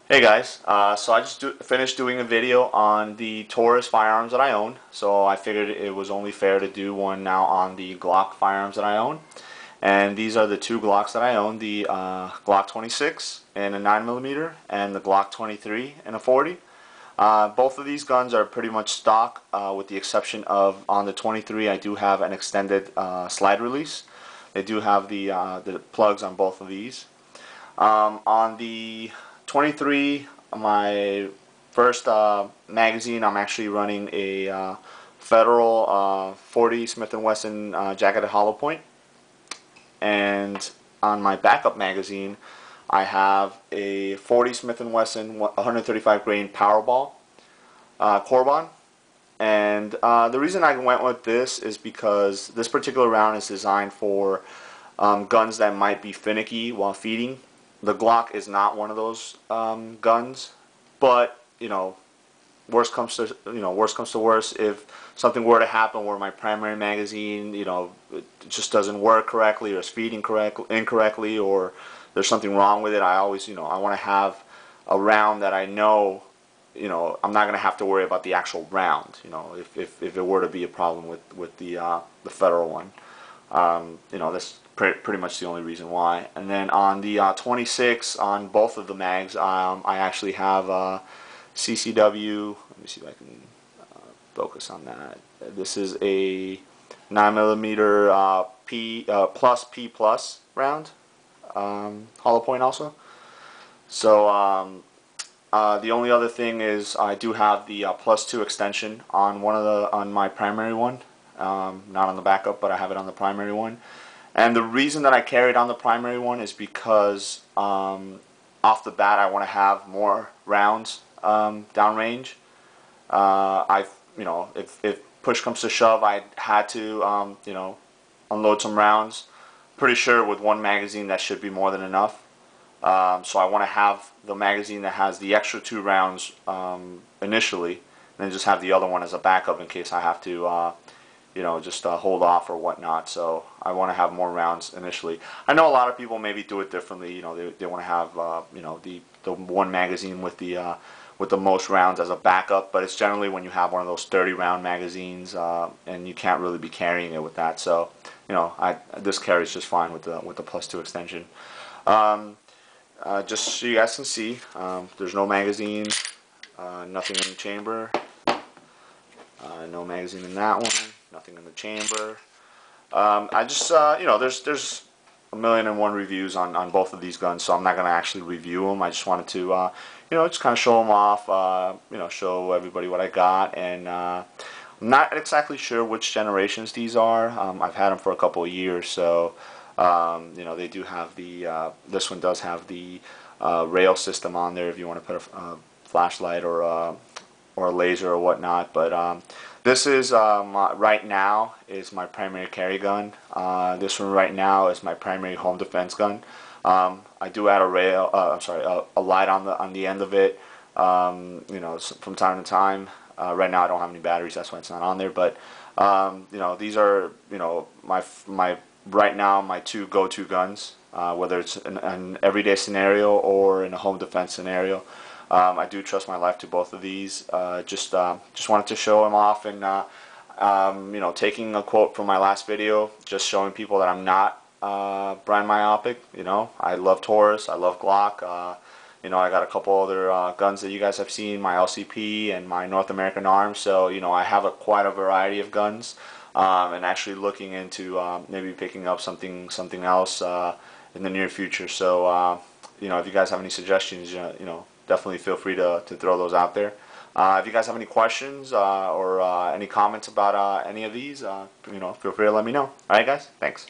Hey guys, so I just finished doing a video on the Taurus firearms that I own, so I figured it was only fair to do one now on the Glock firearms that I own. And these are the two Glocks that I own, the Glock 26 in a 9mm and the Glock 23 in a 40. Both of these guns are pretty much stock, with the exception of on the 23 I do have an extended slide release. They do have the plugs on both of these. On the 23, my first magazine, I'm actually running a Federal 40 Smith & Wesson jacketed hollow point. And on my backup magazine, I have a 40 Smith & Wesson 135 grain Powerball Corbon. And the reason I went with this is because this particular round is designed for guns that might be finicky while feeding. The Glock is not one of those guns, but worst comes to worst, if something were to happen where my primary magazine, it just doesn't work correctly, or is feeding incorrectly, or there's something wrong with it, I always, I want to have a round that I know, I'm not going to have to worry about the actual round. If it were to be a problem with the Federal one, that's pretty much the only reason why. And then on the 26, on both of the mags, I actually have CCW. Let me see if I can focus on that. This is a 9mm P plus round, hollow point also. So the only other thing is I do have the +2 extension on on my primary one, not on the backup, but I have it on the primary one. And the reason that I carried on the primary one is because off the bat I want to have more rounds downrange. If push comes to shove, I had to unload some rounds. Pretty sure with one magazine that should be more than enough. So I want to have the magazine that has the extra 2 rounds initially, and then just have the other one as a backup in case I have to just hold off or whatnot. So I want to have more rounds initially. I know a lot of people maybe do it differently. They want to have the one magazine with the most rounds as a backup, but it's generally when you have one of those 30-round magazines, and you can't really be carrying it with that. So this carries just fine with the +2 extension. Just so you guys can see, there's no magazine, nothing in the chamber, no magazine in that one, nothing in the chamber. I just, there's a million and one reviews on both of these guns, so I'm not going to actually review them. I just wanted to, just kind of show them off, show everybody what I got. And I'm not exactly sure which generations these are. I've had them for a couple of years, so they do have this one does have the rail system on there if you want to put a flashlight or a laser or whatnot. But this is right now is my primary carry gun. This one right now is my primary home defense gun. I do add a rail, a light on the end of it, from time to time. Right now I don't have any batteries, that's why it's not on there. But these are my right now my 2 go-to guns, whether it's in an everyday scenario or in a home defense scenario. I do trust my life to both of these. Just wanted to show them off, and taking a quote from my last video, just showing people that I'm not brand myopic. I love Taurus, I love Glock. I got a couple other guns that you guys have seen, my LCP and my North American Arms. So I have quite a variety of guns, and actually looking into maybe picking up something else in the near future. So if you guys have any suggestions, definitely feel free to throw those out there. If you guys have any questions or any comments about any of these, feel free to let me know. Alright guys, thanks.